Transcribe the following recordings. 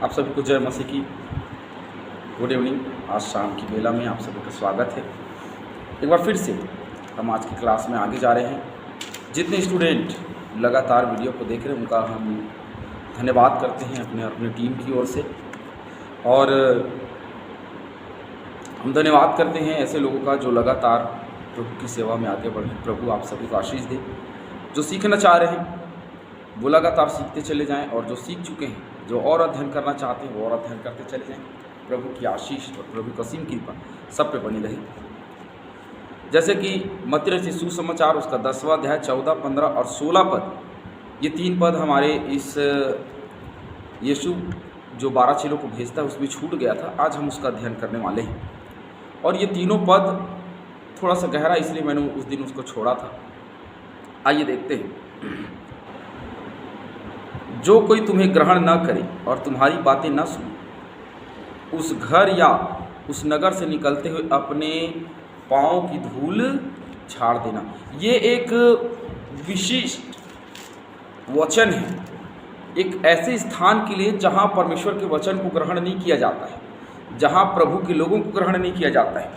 आप सभी को जय मसीह की गुड इवनिंग। आज शाम की बेला में आप सभी का स्वागत है। एक बार फिर से हम आज की क्लास में आगे जा रहे हैं। जितने स्टूडेंट लगातार वीडियो को देख रहे हैं उनका हम धन्यवाद करते हैं अपने टीम की ओर से, और हम धन्यवाद करते हैं ऐसे लोगों का जो लगातार प्रभु की सेवा में आगे बढ़े। प्रभु आप सभी को आशीष दे। जो सीखना चाह रहे हैं वो लगातार सीखते चले जाएं, और जो सीख चुके हैं, जो और अध्ययन करना चाहते हैं वो और अध्ययन करते चले जाएं। प्रभु की आशीष और प्रभु की असीम कृपा सब पे बनी रही। जैसे कि मत्ती रचित सुसमाचार उसका 10वां अध्याय 14, 15 और 16 पद, ये 3 पद हमारे इस यीशु जो 12 चेलों को भेजता है उसमें छूट गया था। आज हम उसका अध्ययन करने वाले हैं, और ये तीनों पद थोड़ा सा गहरा, इसलिए मैंने उस दिन उसको छोड़ा था। आइए देखते हैं। जो कोई तुम्हें ग्रहण न करे और तुम्हारी बातें न सुने, उस घर या उस नगर से निकलते हुए अपने पाँव की धूल झाड़ देना। ये एक विशिष्ट वचन है, एक ऐसे स्थान के लिए जहाँ परमेश्वर के वचन को ग्रहण नहीं किया जाता है, जहाँ प्रभु के लोगों को ग्रहण नहीं किया जाता है।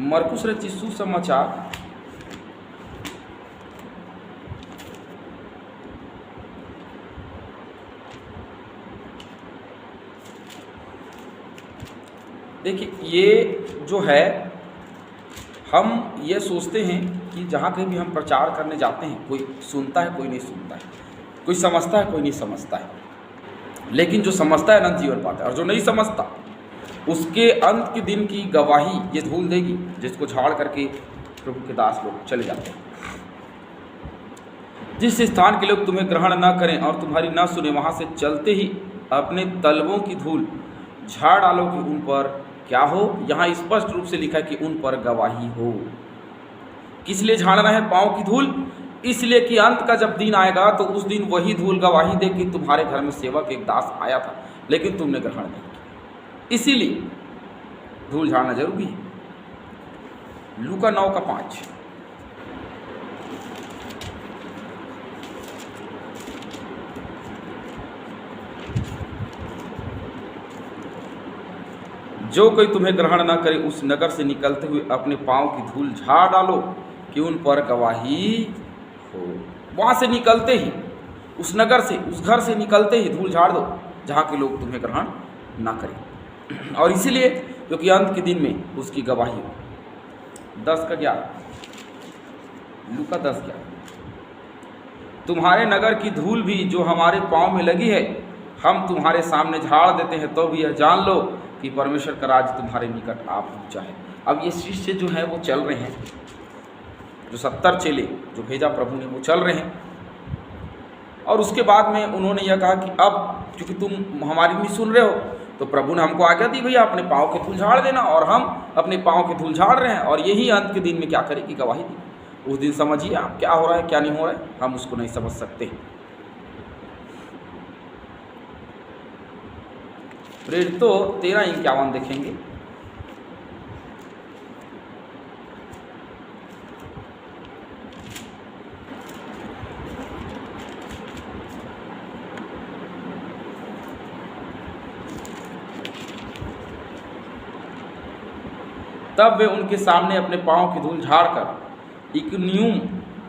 मरकुस रचित सुसमाचार देखिए, ये जो है, हम ये सोचते हैं कि जहाँ कहीं भी हम प्रचार करने जाते हैं, कोई सुनता है कोई नहीं सुनता है, कोई समझता है कोई नहीं समझता है, लेकिन जो समझता है अनंत जीवन पाता है, और जो नहीं समझता उसके अंत के दिन की गवाही ये धूल देगी, जिसको झाड़ करके प्रभु के दास लोग चले जाते हैं। जिस स्थान के लोग तुम्हें ग्रहण न करें और तुम्हारी न सुने, वहाँ से चलते ही अपने तलवों की धूल झाड़ डालो कि उन पर क्या हो। यहाँ स्पष्ट रूप से लिखा है कि उन पर गवाही हो। किस लिए झाड़ना है पाँव की धूल? इसलिए कि अंत का जब दिन आएगा तो उस दिन वही धूल गवाही दे कि तुम्हारे घर में सेवक एक दास आया था, लेकिन तुमने ग्रहण नहीं किया। इसीलिए धूल झाड़ना जरूरी है। लूका 9:5। जो कोई तुम्हें ग्रहण न करे उस नगर से निकलते हुए अपने पाँव की धूल झाड़ डालो कि उन पर गवाही हो। वहाँ से निकलते ही, उस नगर से, उस घर से निकलते ही धूल झाड़ दो जहाँ के लोग तुम्हें ग्रहण ना करें, और इसीलिए क्योंकि अंत के दिन में उसकी गवाही हो। 10:11, लूका 10:11। तुम्हारे नगर की धूल भी जो हमारे पाँव में लगी है हम तुम्हारे सामने झाड़ देते हैं, तो भी यह जान लो कि परमेश्वर का राज्य तुम्हारे निकट आ पहुँचा है। अब ये शिष्य जो है वो चल रहे हैं, जो 70 चेले जो भेजा प्रभु ने वो चल रहे हैं, और उसके बाद में उन्होंने यह कहा कि अब क्योंकि तुम हमारी नहीं सुन रहे हो, तो प्रभु ने हमको आज्ञा दी भैया अपने पाँव के धूल झाड़ देना, और हम अपने पाँव के धूल झाड़ रहे हैं, और यही अंत के दिन में क्या करेगी? गवाही दी। उस दिन समझिए आप क्या हो रहा है क्या नहीं हो रहा है, हम उसको नहीं समझ सकते। प्रेरितों 13:51 देखेंगे। तब वे उनके सामने अपने पाँव की धूल झाड़कर इकुनियुम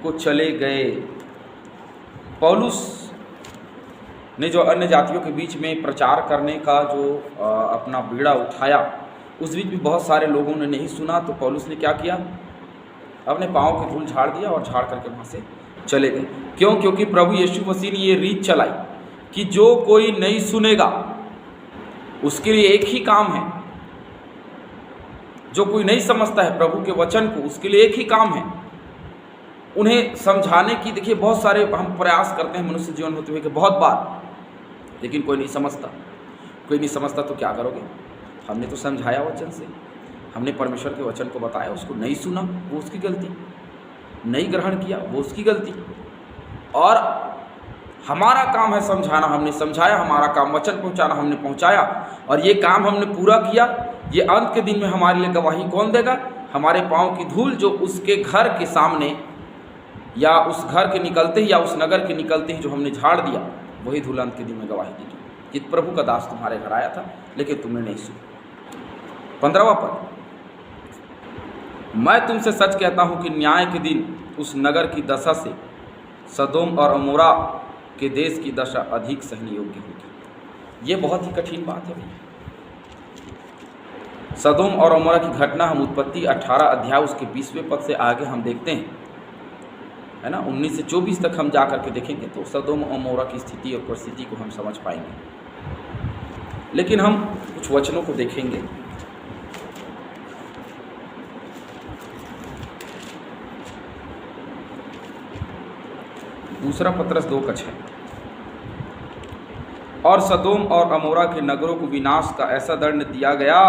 को चले गए। पौलुस ने जो अन्य जातियों के बीच में प्रचार करने का जो अपना बीड़ा उठाया, उस बीच में बहुत सारे लोगों ने नहीं सुना, तो पौलुस ने क्या किया? अपने पाँव की धूल झाड़ दिया और झाड़ करके वहाँ से चले गए। क्यों? क्योंकि प्रभु यीशु मसीह ने ये रीत चलाई कि जो कोई नहीं सुनेगा उसके लिए एक ही काम है। जो कोई नहीं समझता है प्रभु के वचन को, उसके लिए एक ही काम है, उन्हें समझाने की। देखिए, बहुत सारे हम प्रयास करते हैं मनुष्य जीवन होते हुए कि बहुत बार, लेकिन कोई नहीं समझता। कोई नहीं समझता तो क्या करोगे? हमने तो समझाया वचन से, हमने परमेश्वर के वचन को बताया, उसको नहीं सुना वो उसकी गलती, नहीं ग्रहण किया वो उसकी गलती, और हमारा काम है समझाना। हमने समझाया, हमारा काम वचन पहुंचाना, हमने पहुंचाया, और ये काम हमने पूरा किया। ये अंत के दिन में हमारे लिए गवाही कौन देगा? हमारे पाँव की धूल जो उसके घर के सामने या उस घर के निकलते ही या उस नगर के निकलते ही जो हमने झाड़ दिया, वही धूल अंत के दिन में गवाही दी कि प्रभु का दास तुम्हारे घर आया था लेकिन तुमने नहीं सुना। 15वां पद, मैं तुमसे सच कहता हूं कि न्याय के दिन उस नगर की दशा से सदोम और अमोरा के देश की दशा अधिक सहने योग्य होगी। ये बहुत ही कठिन बात है भैया। सदोम और अमोरा की घटना हम उत्पत्ति 18 अध्याय उसके 20वें पद से आगे हम देखते हैं, है ना। 19 से 24 तक हम जा करके देखेंगे तो सदोम और अमोरा की स्थिति और परिस्थिति को हम समझ पाएंगे। लेकिन हम कुछ वचनों को देखेंगे। दूसरा पत्रस 2:6, और सदोम और अमोरा के नगरों को विनाश का ऐसा दंड दिया गया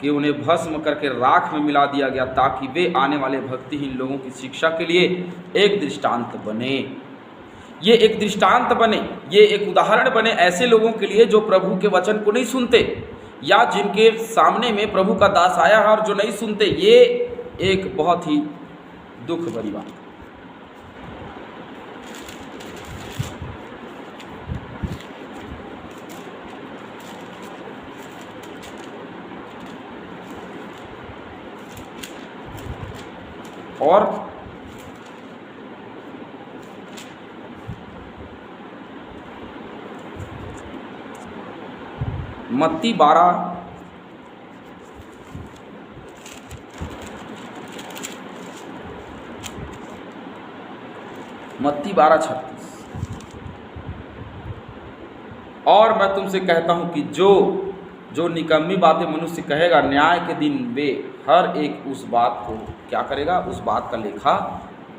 कि उन्हें भस्म करके राख में मिला दिया गया, ताकि वे आने वाले भक्तिहीन लोगों की शिक्षा के लिए एक दृष्टांत बने। ये एक दृष्टांत बने, ये एक उदाहरण बने ऐसे लोगों के लिए जो प्रभु के वचन को नहीं सुनते, या जिनके सामने में प्रभु का दास आया है और जो नहीं सुनते। ये एक बहुत ही दुख भरी बात है। और मत्ती 12 36, और मैं तुमसे कहता हूं कि जो निकम्मी बातें मनुष्य कहेगा, न्याय के दिन वे हर एक उस बात को क्या करेगा, उस बात का लेखा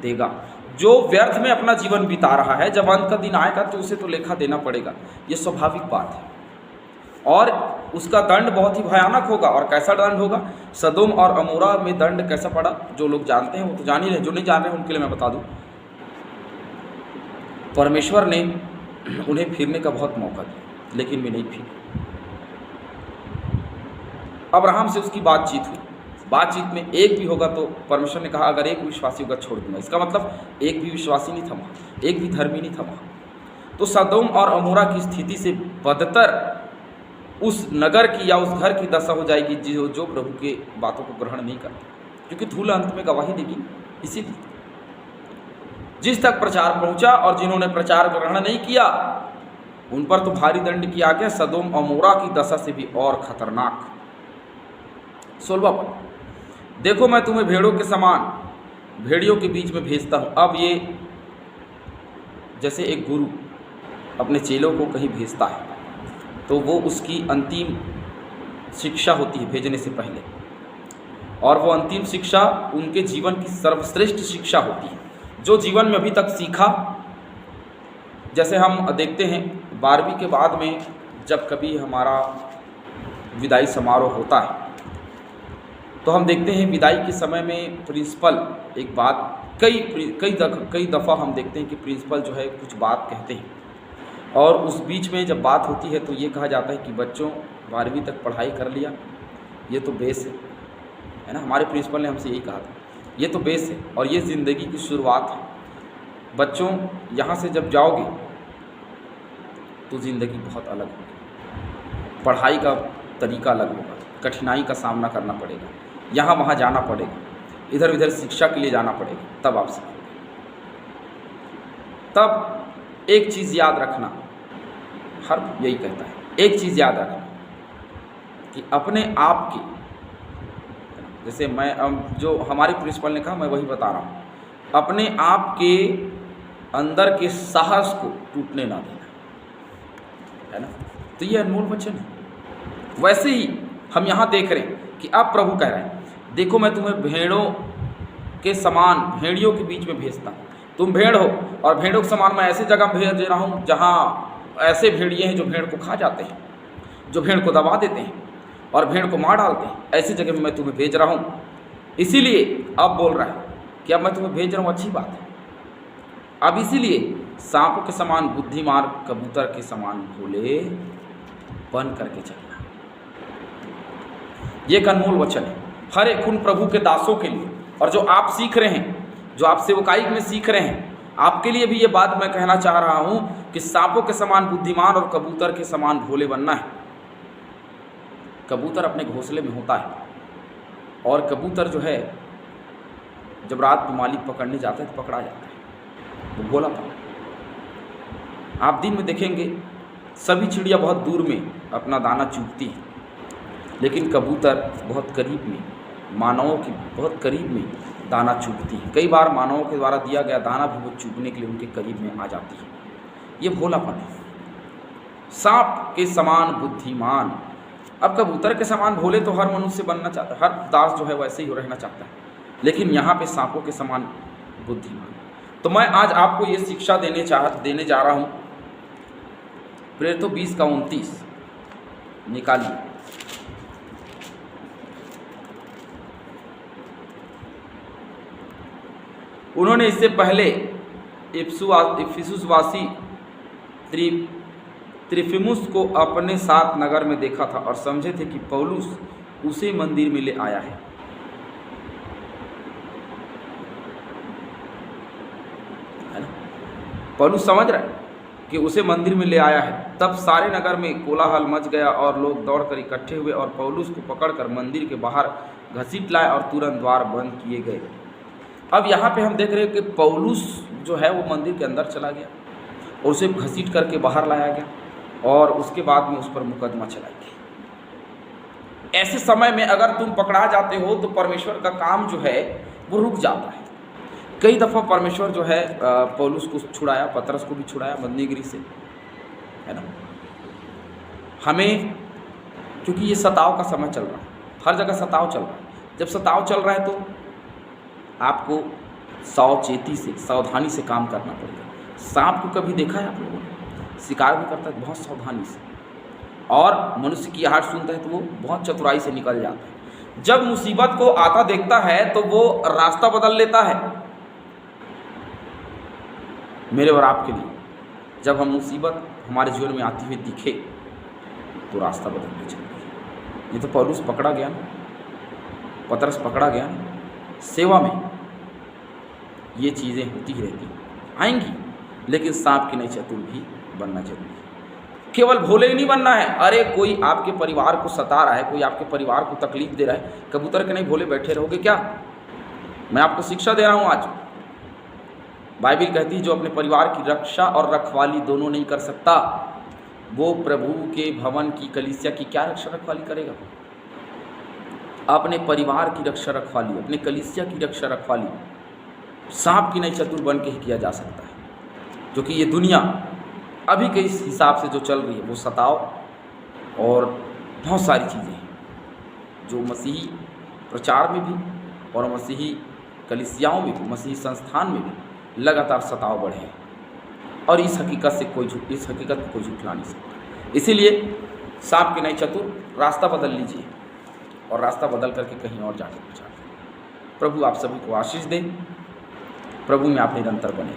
देगा। जो व्यर्थ में अपना जीवन बिता रहा है, जब अंत का दिन आएगा तो उसे तो लेखा देना पड़ेगा, ये स्वाभाविक बात है। और उसका दंड बहुत ही भयानक होगा। और कैसा दंड होगा? सदोम और अमोरा में दंड कैसा पड़ा, जो लोग जानते हैं वो तो जान ही रहे, जो नहीं जान रहे उनके लिए मैं बता दूं। परमेश्वर ने उन्हें फिरने का बहुत मौका दिया, लेकिन वे नहीं फिरे। अब्राहम से उसकी बातचीत हुई, बातचीत में एक भी होगा तो परमेश्वर ने कहा अगर एक विश्वासी होगा छोड़ दूंगा। इसका मतलब एक भी विश्वासी नहीं था वहाँ, एक भी धर्मी नहीं था वहाँ। तो सदोम और अमोरा की स्थिति से बदतर उस नगर की या उस घर की दशा हो जाएगी जो प्रभु के बातों को ग्रहण नहीं करते, क्योंकि धूल अंत में गवाही देगी। इसीलिए जिस तक प्रचार पहुंचा और जिन्होंने प्रचार ग्रहण नहीं किया उन पर तो भारी दंड किया गया। सदोम और अमोरा की दशा से भी और खतरनाक। 16वां पद, देखो मैं तुम्हें भेड़ों के समान भेड़ियों के बीच में भेजता हूं। अब ये जैसे एक गुरु अपने चेलों को कहीं भेजता है तो वो उसकी अंतिम शिक्षा होती है भेजने से पहले, और वो अंतिम शिक्षा उनके जीवन की सर्वश्रेष्ठ शिक्षा होती है, जो जीवन में अभी तक सीखा। जैसे हम देखते हैं 12वीं के बाद में जब कभी हमारा विदाई समारोह होता है तो हम देखते हैं विदाई के समय में प्रिंसिपल एक बात कई दफ़ा हम देखते हैं कि प्रिंसिपल जो है कुछ बात कहते हैं, और उस बीच में जब बात होती है तो ये कहा जाता है कि बच्चों 12वीं तक पढ़ाई कर लिया, ये तो बेस है ना। हमारे प्रिंसिपल ने हमसे यही कहा था, ये तो बेस है और ये ज़िंदगी की शुरुआत है। बच्चों यहाँ से जब जाओगे तो ज़िंदगी बहुत अलग होगी, पढ़ाई का तरीका अलग होगा, कठिनाई का सामना करना पड़ेगा, यहाँ वहाँ जाना पड़ेगा, इधर उधर शिक्षा के लिए जाना पड़ेगा, तब आप सीखोगे। तब एक चीज़ याद रखना, हर यही कहता है, एक चीज़ याद रखना कि अपने आप की, जैसे मैं जो हमारे प्रिंसिपल ने कहा मैं वही बता रहा हूँ, अपने आप के अंदर के साहस को टूटने ना देना, है ना। तो ये अनमोल वचन है। वैसे ही हम यहाँ देख रहे हैं कि अब प्रभु कह रहे हैं देखो मैं तुम्हें भेड़ों के समान भेड़ियों के बीच में भेजता हूँ। तुम भेड़ हो और भेड़ों के समान मैं ऐसी जगह भेज रहा हूँ जहाँ ऐसे भेड़िए हैं जो भेड़ को खा जाते हैं, जो भेड़ को दबा देते हैं और भेड़ को मार डालते हैं। ऐसी जगह में मैं तुम्हें भेज रहा हूँ। इसीलिए अब बोल रहा है कि अब मैं तुम्हें भेज रहा हूँ, अच्छी बात है। अब इसीलिए सांपों के समान बुद्धिमान, कबूतर के समान भोले बन करके चलना। ये एक अनमोल वचन है हर एक उन प्रभु के दासों के लिए, और जो आप सीख रहे हैं, जो आप सेवकाई में सीख रहे हैं, आपके लिए भी ये बात मैं कहना चाह रहा हूं कि सांपों के समान बुद्धिमान और कबूतर के समान भोले बनना है। कबूतर अपने घोंसले में होता है और कबूतर जो है जब रात में मालिक पकड़ने जाता है तो पकड़ा जाता है, वो भोलापन। आप दिन में देखेंगे सभी चिड़िया बहुत दूर में अपना दाना चुगती हैं, लेकिन कबूतर बहुत करीब में, मानवों की बहुत करीब में दाना चुगती है। कई बार मानवों के द्वारा दिया गया दाना भी वो चुगने के लिए उनके करीब में आ जाती है। ये भोलापन है। सांप के समान बुद्धिमान। अब कबूतर के समान भोले तो हर मनुष्य बनना चाहता है, हर दास जो है वैसे ही रहना चाहता है, लेकिन यहाँ पे सांपों के समान बुद्धिमान। तो मैं आज आपको ये शिक्षा देने जा रहा हूँ। प्रेरितों 20 का 29 निकालिए। उन्होंने इससे पहले इफिसुसवासी त्रिफिमुस को अपने साथ नगर में देखा था और समझे थे कि पौलुस उसे मंदिर में ले आया है। ना? पौलुस समझ रहा है कि उसे मंदिर में ले आया है। तब सारे नगर में कोलाहल मच गया और लोग दौड़कर इकट्ठे हुए और पौलुस को पकड़कर मंदिर के बाहर घसीट लाए और तुरंत द्वार बंद किए गए। अब यहाँ पे हम देख रहे हैं कि पौलुस जो है वो मंदिर के अंदर चला गया और उसे घसीट करके बाहर लाया गया और उसके बाद में उस पर मुकदमा चलाया गया। ऐसे समय में अगर तुम पकड़ा जाते हो तो परमेश्वर का काम जो है वो रुक जाता है। कई दफ़ा परमेश्वर जो है पौलुस को छुड़ाया, पतरस को भी छुड़ाया बंदीगिरी से, है ना। हमें क्योंकि ये सताव का समय चल रहा है, हर जगह सताव चल रहा है। जब सताव चल रहा है तो आपको सावचेती से, सावधानी से काम करना पड़ेगा। सांप को कभी देखा है आप लोगों ने? शिकार भी करता है बहुत सावधानी से, और मनुष्य की आहट सुनता है तो वो बहुत चतुराई से निकल जाता है। जब मुसीबत को आता देखता है तो वो रास्ता बदल लेता है। मेरे और आपके लिए जब हम मुसीबत हमारे जीवन में आती हुई दिखे तो रास्ता बदलने चाहिए। ये तो पौलुस पकड़ा गया ना, पतरस पकड़ा गया ना। सेवा में ये चीज़ें होती ही रहती आएंगी, लेकिन सांप की नहीं चतुर भी बनना जरूरी है। केवल भोले ही नहीं बनना है। अरे कोई आपके परिवार को सता रहा है, कोई आपके परिवार को तकलीफ दे रहा है, कबूतर के नहीं भोले बैठे रहोगे क्या? मैं आपको शिक्षा दे रहा हूँ आज। बाइबिल कहती है जो अपने परिवार की रक्षा और रखवाली दोनों नहीं कर सकता वो प्रभु के भवन की कलीसिया की क्या रक्षा रखवाली करेगा? अपने परिवार की रक्षा रखवाली, अपने कलीसिया की रक्षा रखवाली सांप की नहीं चतुर बन के ही किया जा सकता है। क्योंकि ये दुनिया अभी के इस हिसाब से जो चल रही है वो सताव और बहुत सारी चीज़ें हैं जो मसीही प्रचार में भी और मसीही कलीसियाओं में भी, मसीही संस्थान में भी लगातार सताव बढ़े हैं, और इस हकीकत को कोई झुठला नहीं सकता। इसीलिए सांप की नहीं चतुर, रास्ता बदल लीजिए और रास्ता बदल करके कहीं और जाकर पहुँचा दें। प्रभु आप सभी को आशीष दें। प्रभु में आप निरंतर बने।